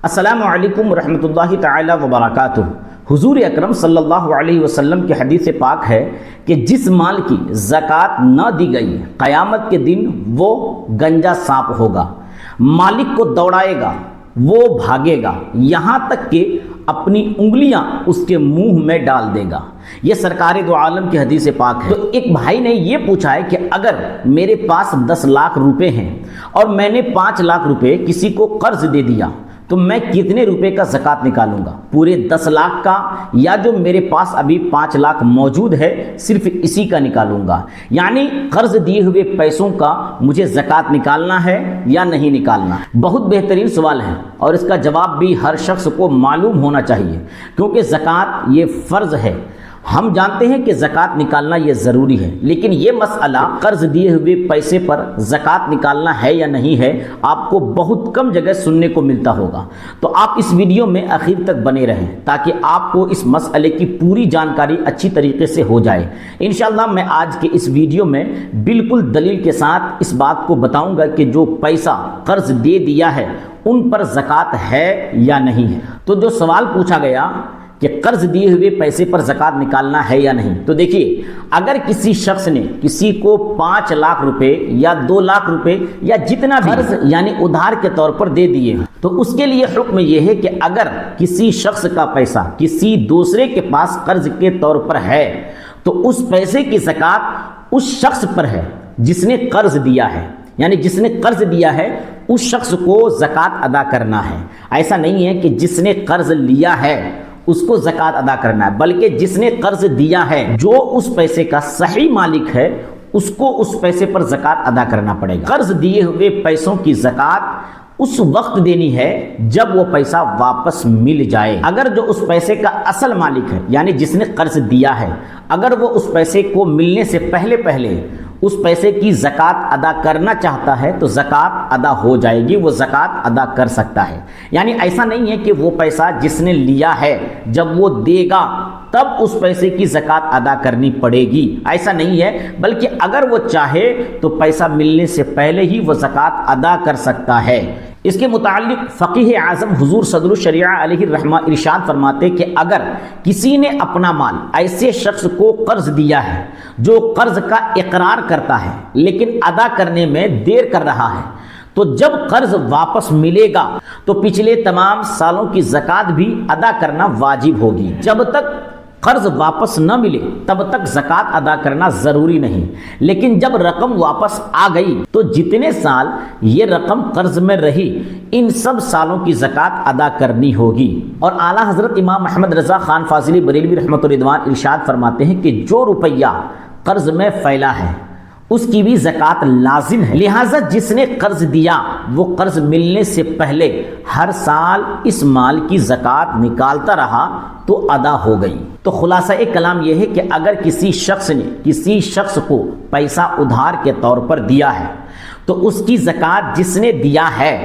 السلام علیکم ورحمۃ اللہ تعالی وبرکاتہ۔ حضور اکرم صلی اللہ علیہ وسلم کی حدیث پاک ہے کہ جس مال کی زکوٰۃ نہ دی گئی قیامت کے دن وہ گنجا سانپ ہوگا، مالک کو دوڑائے گا، وہ بھاگے گا یہاں تک کہ اپنی انگلیاں اس کے منہ میں ڈال دے گا۔ یہ سرکار دو عالم کی حدیث پاک ہے۔ تو ایک بھائی نے یہ پوچھا ہے کہ اگر میرے پاس 10 لاکھ روپے ہیں اور میں نے 5 لاکھ روپے کسی کو قرض دے دیا تو میں کتنے روپے کا زکوٰۃ نکالوں گا؟ پورے 10 لاکھ کا یا جو میرے پاس ابھی 5 لاکھ موجود ہے صرف اسی کا نکالوں گا؟ یعنی قرض دیے ہوئے پیسوں کا مجھے زکوٰۃ نکالنا ہے یا نہیں نکالنا؟ بہت بہترین سوال ہے اور اس کا جواب بھی ہر شخص کو معلوم ہونا چاہیے، کیونکہ زکوٰۃ یہ فرض ہے۔ ہم جانتے ہیں کہ زکوٰۃ نکالنا یہ ضروری ہے، لیکن یہ مسئلہ قرض دیے ہوئے پیسے پر زکوٰۃ نکالنا ہے یا نہیں ہے آپ کو بہت کم جگہ سننے کو ملتا ہوگا۔ تو آپ اس ویڈیو میں آخر تک بنے رہیں تاکہ آپ کو اس مسئلے کی پوری جانکاری اچھی طریقے سے ہو جائے۔ انشاءاللہ میں آج کے اس ویڈیو میں بالکل دلیل کے ساتھ اس بات کو بتاؤں گا کہ جو پیسہ قرض دے دیا ہے ان پر زکوٰۃ ہے یا نہیں ہے۔ تو جو سوال پوچھا گیا کہ قرض دیے ہوئے پیسے پر زکوٰۃ نکالنا ہے یا نہیں، تو دیکھیے اگر کسی شخص نے کسی کو 5 لاکھ روپے یا 2 لاکھ روپے یا جتنا بھی قرض یعنی ادھار کے طور پر دے دیے تو اس کے لیے حکم یہ ہے کہ اگر کسی شخص کا پیسہ کسی دوسرے کے پاس قرض کے طور پر ہے تو اس پیسے کی زکوٰۃ اس شخص پر ہے جس نے قرض دیا ہے، یعنی جس نے قرض دیا ہے اس شخص کو زکوٰۃ ادا کرنا ہے۔ ایسا نہیں ہے کہ جس نے قرض لیا ہے اس کو زکوٰۃ ادا کرنا ہے، بلکہ جس نے قرض دیا ہے جو اس پیسے کا صحیح مالک ہے اس کو اس پیسے پر زکوٰۃ ادا کرنا پڑے گا۔ قرض دیے ہوئے پیسوں کی زکوٰۃ اس وقت دینی ہے جب وہ پیسہ واپس مل جائے۔ اگر جو اس پیسے کا اصل مالک ہے یعنی جس نے قرض دیا ہے اگر وہ اس پیسے کو ملنے سے پہلے اس پیسے کی زکوٰۃ ادا کرنا چاہتا ہے تو زکوٰۃ ادا ہو جائے گی، وہ زکوٰۃ ادا کر سکتا ہے۔ یعنی ایسا نہیں ہے کہ وہ پیسہ جس نے لیا ہے جب وہ دے گا تب اس پیسے کی زکوٰۃ ادا کرنی پڑے گی، ایسا نہیں ہے، بلکہ اگر وہ چاہے تو پیسہ ملنے سے پہلے ہی وہ زکوٰۃ ادا کر سکتا ہے۔ اس کے متعلق فقیہ اعظم حضور صدر الشریعہ علیہ الرحمہ ارشاد فرماتے کہ اگر کسی نے اپنا مال ایسے شخص کو قرض دیا ہے جو قرض کا اقرار کرتا ہے لیکن ادا کرنے میں دیر کر رہا ہے تو جب قرض واپس ملے گا تو پچھلے تمام سالوں کی زکوٰۃ بھی ادا کرنا واجب ہوگی۔ جب تک قرض واپس نہ ملے تب تک زکوٰۃ ادا کرنا ضروری نہیں، لیکن جب رقم واپس آ گئی تو جتنے سال یہ رقم قرض میں رہی ان سب سالوں کی زکوٰۃ ادا کرنی ہوگی۔ اور اعلیٰ حضرت امام محمد رضا خان فاضلی بریلوی رحمۃ اللہ رضوان ارشاد فرماتے ہیں کہ جو روپیہ قرض میں پھیلا ہے اس کی بھی زکوٰۃ لازم ہے، لہٰذا جس نے قرض دیا وہ قرض ملنے سے پہلے ہر سال اس مال کی زکوٰۃ نکالتا رہا تو ادا ہو گئی۔ تو خلاصہ کلام یہ ہے کہ اگر کسی شخص نے کسی شخص کو پیسہ ادھار کے طور پر دیا ہے تو اس کی زکوٰۃ جس نے دیا ہے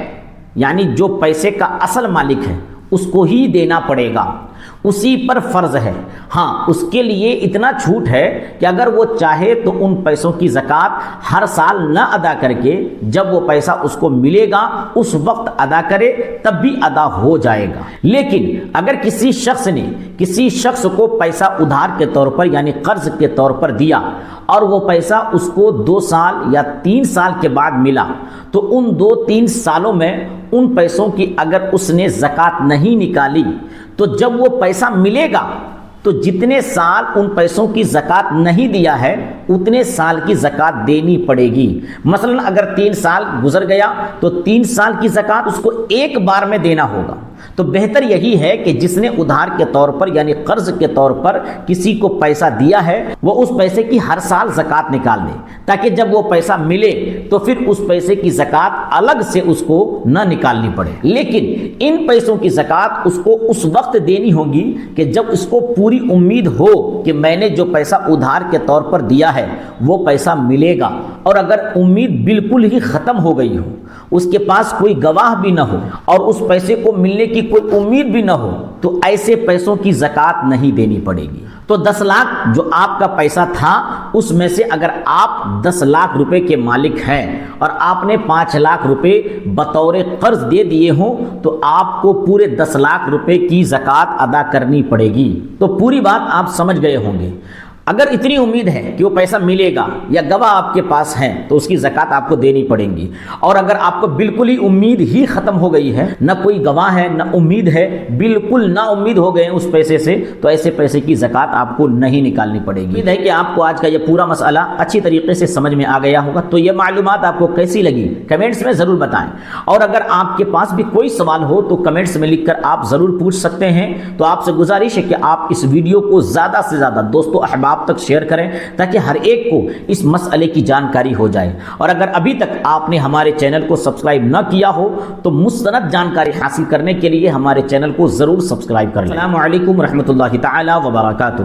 یعنی جو پیسے کا اصل مالک ہے اس کو ہی دینا پڑے گا، اسی پر فرض ہے۔ ہاں اس کے لیے اتنا چھوٹ ہے کہ اگر وہ چاہے تو ان پیسوں کی زکوٰۃ ہر سال نہ ادا کر کے جب وہ پیسہ اس کو ملے گا اس وقت ادا کرے تب بھی ادا ہو جائے گا۔ لیکن اگر کسی شخص نے کسی شخص کو پیسہ ادھار کے طور پر یعنی قرض کے طور پر دیا اور وہ پیسہ اس کو 2 سال یا 3 سال کے بعد ملا تو ان 2-3 سالوں میں ان پیسوں کی اگر اس نے زکوٰۃ نہیں نکالی تو جب وہ پیسہ ملے گا تو جتنے سال ان پیسوں کی زکوٰۃ نہیں دیا ہے اتنے سال کی زکوٰۃ دینی پڑے گی۔ مثلا اگر 3 سال گزر گیا تو 3 سال کی زکوٰۃ اس کو ایک بار میں دینا ہوگا۔ تو بہتر یہی ہے کہ جس نے ادھار کے طور پر یعنی قرض کے طور پر کسی کو پیسہ دیا ہے وہ اس پیسے کی ہر سال زکوٰۃ نکال دے تاکہ جب وہ پیسہ ملے تو پھر اس پیسے کی زکوٰۃ الگ سے اس کو نہ نکالنی پڑے۔ لیکن ان پیسوں کی زکوٰۃ اس کو اس وقت دینی ہوگی کہ جب اس کو پوری امید ہو کہ میں نے جو پیسہ ادھار کے طور پر دیا ہے وہ پیسہ ملے گا، اور اگر امید بالکل ہی ختم ہو گئی ہو، اس کے پاس کوئی گواہ بھی نہ ہو اور اس پیسے کو ملنے کی کوئی امید بھی نہ ہو تو ایسے پیسوں کی زکوٰۃ نہیں دینی پڑے گی۔ تو 10 لاکھ جو آپ کا پیسہ تھا اس میں سے اگر آپ 10 لاکھ روپے کے مالک ہیں اور آپ نے 5 لاکھ روپے بطور قرض دے دیے ہوں تو آپ کو پورے 10 لاکھ روپے کی زکوٰۃ ادا کرنی پڑے گی۔ تو پوری بات آپ سمجھ گئے ہوں گے۔ اگر اتنی امید ہے کہ وہ پیسہ ملے گا یا گواہ آپ کے پاس ہیں تو اس کی زکوٰۃ آپ کو دینی پڑیں گی، اور اگر آپ کو بالکل ہی امید ہی ختم ہو گئی ہے، نہ کوئی گواہ ہے نہ امید ہے، بالکل نا امید ہو گئے ہیں اس پیسے سے، تو ایسے پیسے کی زکوٰۃ آپ کو نہیں نکالنی پڑے گی۔ امید ہے کہ آپ کو آج کا یہ پورا مسئلہ اچھی طریقے سے سمجھ میں آ گیا ہوگا۔ تو یہ معلومات آپ کو کیسی لگی کمنٹس میں ضرور بتائیں، اور اگر آپ کے پاس بھی کوئی سوال ہو تو کمنٹس میں لکھ کر آپ ضرور پوچھ سکتے ہیں۔ تو آپ سے گزارش ہے کہ آپ اس ویڈیو کو زیادہ سے زیادہ دوستوں احباب تک شیئر کریں تاکہ ہر ایک کو اس مسئلے کی جانکاری ہو جائے، اور اگر ابھی تک آپ نے ہمارے چینل کو سبسکرائب نہ کیا ہو تو مستند جانکاری حاصل کرنے کے لیے ہمارے چینل کو ضرور سبسکرائب کر لیں۔ السلام علیکم ورحمۃ اللہ تعالی وبرکاتہ۔